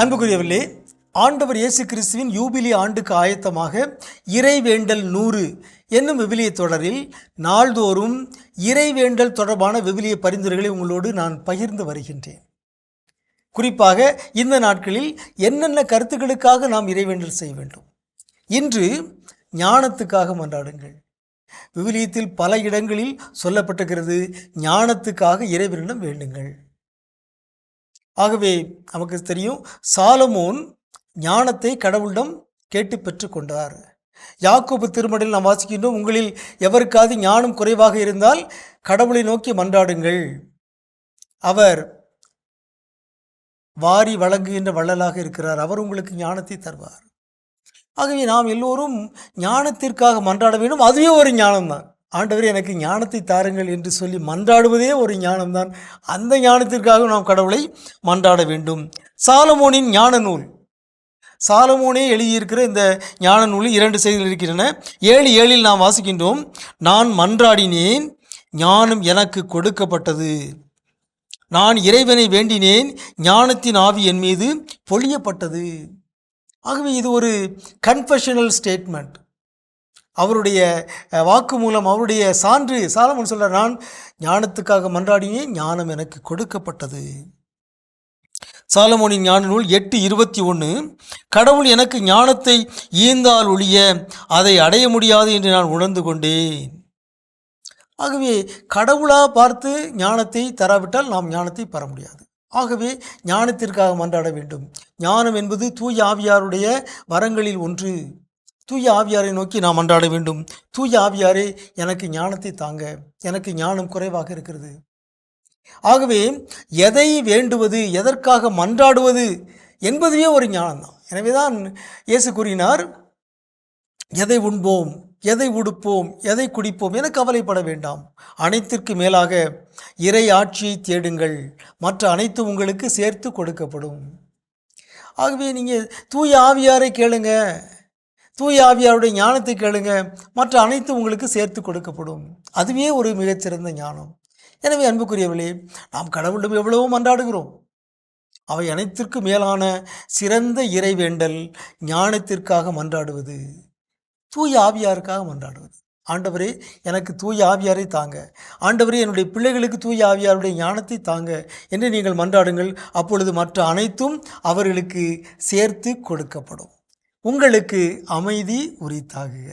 அன்புக்குரியவர்களே, ஆண்டவர் இயேசு கிறிஸ்துவின் யூபிலி ஆண்டுக்கு ஆயத்தமாக இறைவேண்டல் 100 என்னும் விவிலிய தொடரில் நாள்தோறும் இறைவேண்டல் தொடர்பான விவிலிய பரிந்துரைகளை உங்களோடு நான் பகிர்ந்து வருகின்றேன். குறிப்பாக இந்த நாட்களில் என்னென்ன கருத்துக்களுக்காக நாம் இறைவேண்டல் செய்ய வேண்டும். இன்று ஞானத்துக்காக மன்றாடுங்கள். விவிலியத்தில் பல இடங்களில் சொல்லப்பட்டிருக்கிறது, ஞானத்துக்காக இறைவனிடம் வேண்டுங்கள். ஆகவே நமக்கு தெரியும், சாலமோன் ஞானத்தை கடவுளிடம் கேட்டு பெற்று கொண்டார். யாக்கோபு திருமடலில் நாம் வாசிக்கின்றோம், உங்களில் எவருக்காவது ஞானம் குறைவாக இருந்தால் கடவுளை நோக்கி மன்றாடுங்கள், அவர் வாரி வழங்குகின்ற வள்ளலாக இருக்கிறார், அவர் உங்களுக்கு ஞானத்தை தருவார். ஆகவே நாம் எல்லோரும் ஞானத்திற்காக மன்றாட வேண்டும். அதுவே ஒரு ஞானம்தான். ஆண்டவரே எனக்கு ஞானத்தை தாருங்கள் என்று சொல்லி மன்றாடுவதே ஒரு ஞானம்தான். அந்த ஞானத்திற்காக நாம் கடவுளை மன்றாட வேண்டும். சாலமோனின் ஞான நூல், சாலமோனே எழுதியிருக்கிற இந்த ஞான நூலில் 2 செய்திகள் இருக்கின்றன. 7:7 நாம் வாசிக்கின்றோம், நான் மன்றாடினேன், ஞானம் எனக்கு கொடுக்கப்பட்டது, நான் இறைவனை வேண்டினேன், ஞானத்தின் ஆவி என் மீது பொழியப்பட்டது. ஆகவே இது ஒரு கன்ஃபெஷனல் ஸ்டேட்மெண்ட், அவருடைய வாக்கு மூலம், அவருடைய சான்று. சாலமோன் சொல்றார், நான் ஞானத்துக்காக மன்றாடினேன், ஞானம் எனக்கு கொடுக்கப்பட்டது. சாலமோனின் ஞான நூல் 8:21, கடவுள் எனக்கு ஞானத்தை ஈந்தால் ஒழிய அதை அடைய முடியாது என்று நான் உணர்ந்து கொண்டேன். ஆகவே கடவுளாக பார்த்து ஞானத்தை தராவிட்டால் நாம் ஞானத்தை பெற முடியாது. ஆகவே ஞானத்திற்காக மன்றாட வேண்டும். ஞானம் என்பது தூய ஆவியாருடைய வரங்களில் ஒன்று. தூய ஆவியாரை நோக்கி நாம் மன்றாட வேண்டும். தூய ஆவியாரே எனக்கு ஞானத்தை தாங்க, எனக்கு ஞானம் குறைவாக இருக்கிறது. ஆகவே எதை வேண்டுவது, எதற்காக மன்றாடுவது என்பதுவே ஒரு ஞானம்தான். எனவேதான் இயேசு கூறினார், எதை உண்போம், எதை உடுப்போம், எதை குடிப்போம் என கவலைப்பட வேண்டாம், அனைத்திற்கு மேலாக இறை ஆட்சியை தேடுங்கள், மற்ற அனைத்தும் உங்களுக்கு சேர்த்து கொடுக்கப்படும். ஆகவே நீங்கள் தூய ஆவியாரை கேளுங்க, தூய ஆவியாருடைய ஞானத்தை கேளுங்க, மற்ற அனைத்தும் உங்களுக்கு சேர்த்து கொடுக்கப்படும். அதுவே ஒரு மிகச்சிறந்த ஞானம். எனவே அன்புக்குரியவர்களே, நாம் கடவுளிடம் எவ்வளவோ மன்றாடுகிறோம். அவை அனைத்திற்கும் மேலான சிறந்த இறைவேண்டல் ஞானத்திற்காக மன்றாடுவது, தூய ஆவியாருக்காக மன்றாடுவது. ஆண்டவரே எனக்கு தூய ஆவியாரை தாங்க, ஆண்டவரே என்னுடைய பிள்ளைகளுக்கு தூய ஆவியாருடைய ஞானத்தை தாங்க என்று நீங்கள் மன்றாடுங்கள். அப்பொழுது மற்ற அனைத்தும் அவர்களுக்கு சேர்த்து கொடுக்கப்படும். உங்களுக்கு அமைதி உரித்தாகுக.